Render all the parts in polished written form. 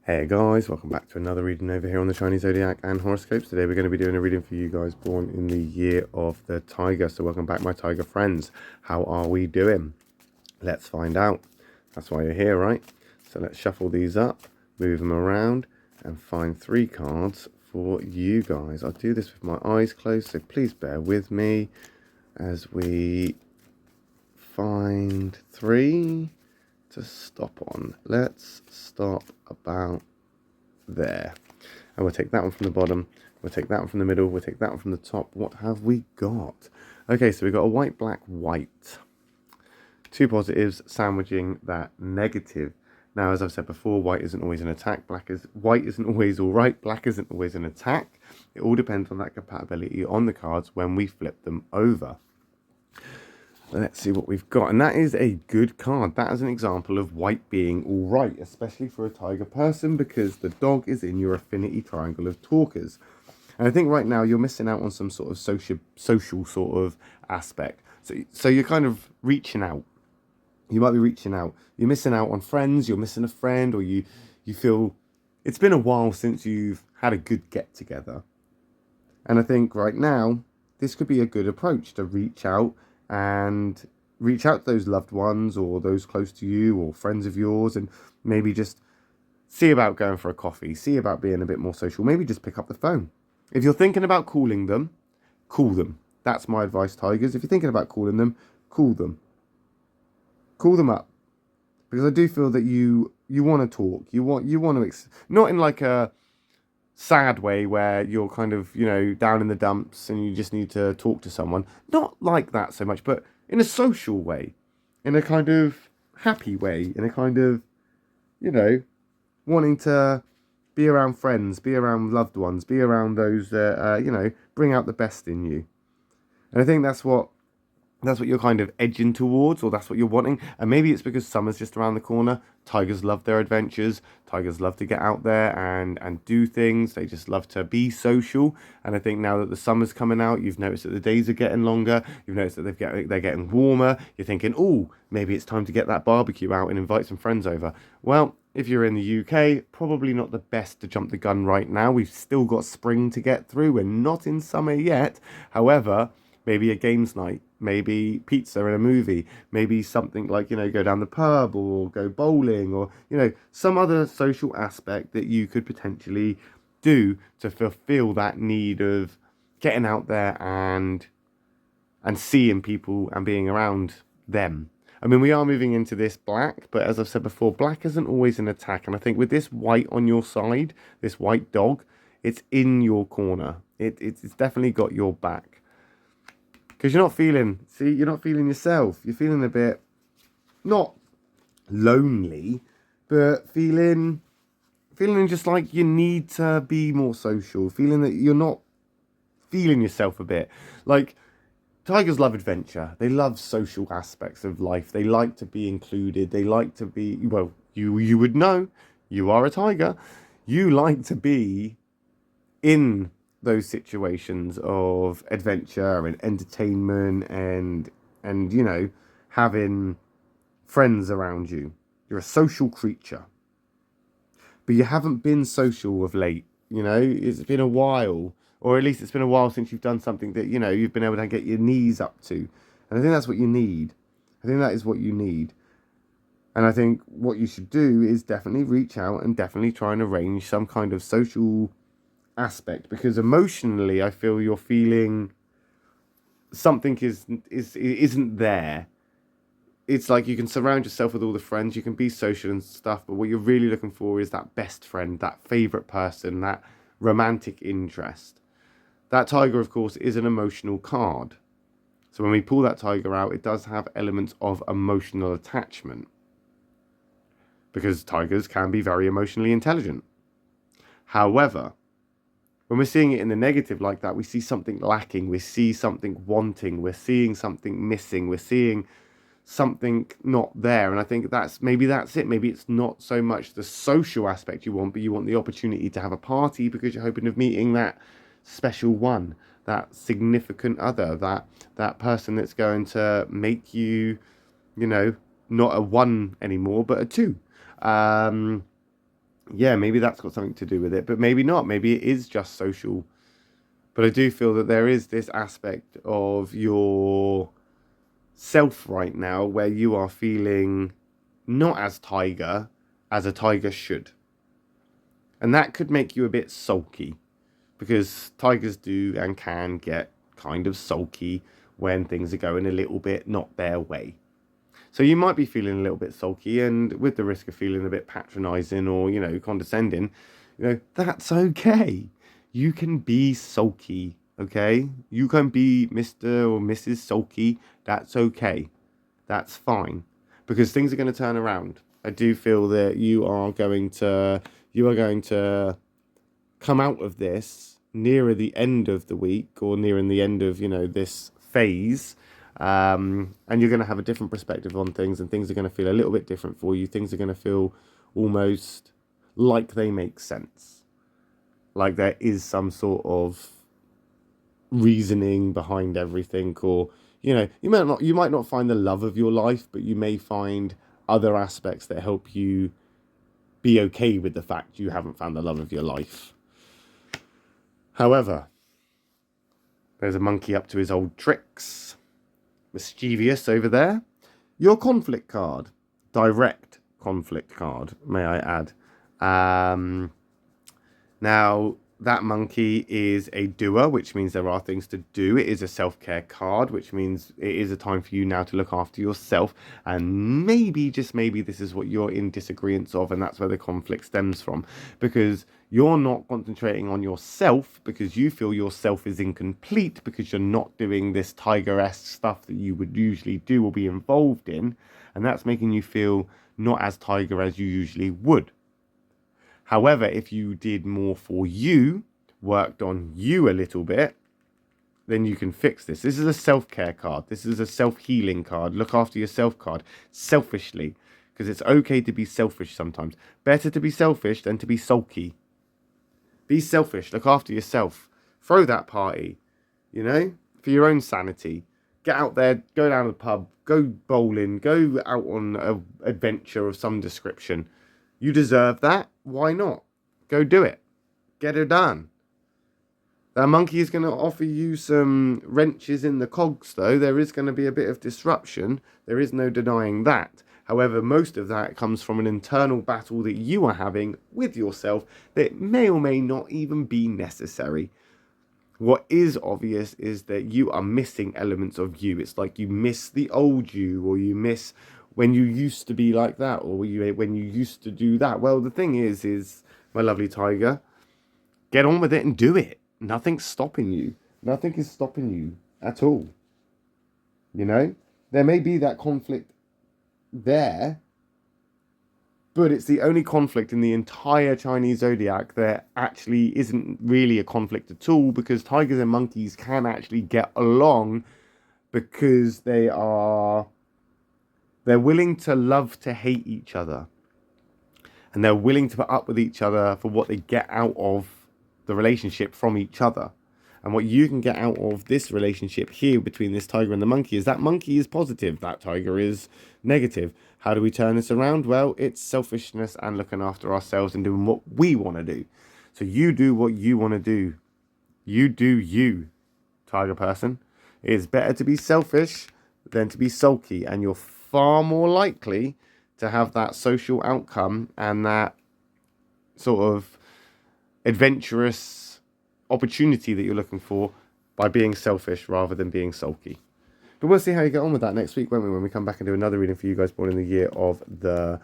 Hey guys, welcome back to another reading over here on the Chinese Zodiac and horoscopes. Today we're going to be doing a reading for you guys born in the year of the Tiger. So welcome back, my Tiger friends. How are we doing? Let's find out. That's why you're here, right? So let's shuffle these up, move them around, and find 3 cards for you guys. I'll do this with my eyes closed, so please bear with me as we find 3 to stop on. Let's stop about there, and we'll take that one from the bottom, we'll take that one from the middle, we'll take that one from the top. What have we got? Okay, so we've got a white, black, white. 2 positives sandwiching that negative. Now, as I've said before, white isn't always an attack. White isn't always all right. Black isn't always an attack. It all depends on that compatibility on the cards when we flip them over. Let's see what we've got. And that is a good card. That is an example of white being all right, especially for a Tiger person, because the dog is in your affinity triangle of talkers. And I think right now you're missing out on some sort of social sort of aspect. So you're kind of reaching out. You might be reaching out. You're missing out on friends. You're missing a friend, or you feel it's been a while since you've had a good get together. And I think right now this could be a good approach to reach out to those loved ones or those close to you or friends of yours, and maybe just see about going for a coffee, see about being a bit more social. Maybe just pick up the phone. If you're thinking about calling them, call them. That's my advice, Tigers. If you're thinking about calling them, call them. Call them up. Because I do feel that you want to talk. You want to, not in like a sad way where you're kind of, down in the dumps and you just need to talk to someone. Not like that so much, but in a social way, in a kind of happy way, in a kind of, wanting to be around friends, be around loved ones, be around those that, bring out the best in you. And I think that's what you're kind of edging towards, or that's what you're wanting. And maybe it's because summer's just around the corner. Tigers love their adventures. Tigers love to get out there and do things. They just love to be social. And I think now that the summer's coming out, you've noticed that the days are getting longer. You've noticed that they're getting warmer. You're thinking, oh, maybe it's time to get that barbecue out and invite some friends over. Well, if you're in the UK, probably not the best to jump the gun right now. We've still got spring to get through. We're not in summer yet. However, maybe a games night, maybe pizza and a movie, maybe something like, go down the pub or go bowling, or, some other social aspect that you could potentially do to fulfill that need of getting out there and seeing people and being around them. I mean, we are moving into this black, but as I've said before, black isn't always an attack. And I think with this white on your side, this white dog, it's in your corner. It's definitely got your back. Because you're not feeling yourself. You're feeling a bit, not lonely, but feeling just like you need to be more social. Feeling that you're not feeling yourself a bit. Like, Tigers love adventure. They love social aspects of life. They like to be included. They like to be, well, you would know, you are a tiger. You like to be in those situations of adventure and entertainment and having friends around you. You're a social creature, but you haven't been social of late. It's been a while, or at least it's been a while since you've done something that you've been able to get your knees up to. And I think that's what you need. I think that is what you need. And I think what you should do is definitely reach out and definitely try and arrange some kind of social aspect, because emotionally I feel you're feeling something isn't there. It's like you can surround yourself with all the friends, you can be social and stuff, but what you're really looking for is that best friend, that favorite person, that romantic interest. That tiger, of course, is an emotional card. So when we pull that tiger out, it does have elements of emotional attachment, because tigers can be very emotionally intelligent. However, when we're seeing it in the negative like that, we see something lacking, we see something wanting, we're seeing something missing, we're seeing something not there. And I think that's it. Maybe it's not so much the social aspect you want, but you want the opportunity to have a party because you're hoping of meeting that special one, that significant other, that person that's going to make you, not a 1 anymore, but a 2. yeah, maybe that's got something to do with it, but maybe not. Maybe it is just social. But I do feel that there is this aspect of your self right now where you are feeling not as tiger as a tiger should. And that could make you a bit sulky because tigers do and can get kind of sulky when things are going a little bit not their way. So you might be feeling a little bit sulky, and with the risk of feeling a bit patronizing or, condescending, that's okay. You can be sulky, okay? You can be Mr. or Mrs. Sulky. That's okay. That's fine. Because things are going to turn around. I do feel that you are going to come out of this nearer the end of the week or nearing the end of, this phase. And you're going to have a different perspective on things, and things are going to feel a little bit different for you. Things are going to feel almost like they make sense. Like there is some sort of reasoning behind everything, or, you might not find the love of your life, but you may find other aspects that help you be okay with the fact you haven't found the love of your life. However, there's a monkey up to his old tricks. Mischievous over there. Your conflict card. Direct conflict card, may I add. Now, that monkey is a doer, which means there are things to do. It is a self-care card, which means it is a time for you now to look after yourself. And maybe, just maybe, this is what you're in disagreement of, and that's where the conflict stems from. Because you're not concentrating on yourself because you feel yourself is incomplete because you're not doing this tiger-esque stuff that you would usually do or be involved in. And that's making you feel not as tiger as you usually would. However, if you did more for you, worked on you a little bit, then you can fix this. This is a self-care card. This is a self-healing card. Look after yourself card. Selfishly. Because it's okay to be selfish sometimes. Better to be selfish than to be sulky. Be selfish. Look after yourself. Throw that party. For your own sanity. Get out there. Go down to the pub. Go bowling. Go out on an adventure of some description. You deserve that. Why not? Go do it. Get it done. That monkey is going to offer you some wrenches in the cogs, though. There is going to be a bit of disruption. There is no denying that. However, most of that comes from an internal battle that you are having with yourself that may or may not even be necessary. What is obvious is that you are missing elements of you. It's like you miss the old you, or you miss when you used to be like that, or when you used to do that. Well, the thing is, my lovely tiger, get on with it and do it. Nothing's stopping you. Nothing is stopping you at all. There may be that conflict there, but it's the only conflict in the entire Chinese Zodiac that actually isn't really a conflict at all, because tigers and monkeys can actually get along because they're willing to love to hate each other. And they're willing to put up with each other for what they get out of the relationship from each other. And what you can get out of this relationship here between this tiger and the monkey is that monkey is positive, that tiger is negative. How do we turn this around? Well, it's selfishness and looking after ourselves and doing what we want to do. So you do what you want to do. You do you, tiger person. It's better to be selfish than to be sulky, and you're far more likely to have that social outcome and that sort of adventurous opportunity that you're looking for by being selfish rather than being sulky. But we'll see how you get on with that next week, won't we, when we come back and do another reading for you guys born in the year of the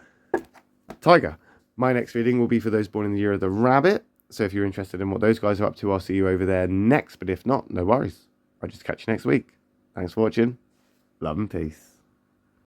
tiger. My next reading will be for those born in the year of the rabbit. So if you're interested in what those guys are up to, I'll see you over there next. But if not, no worries. I'll just catch you next week. Thanks for watching. Love and peace.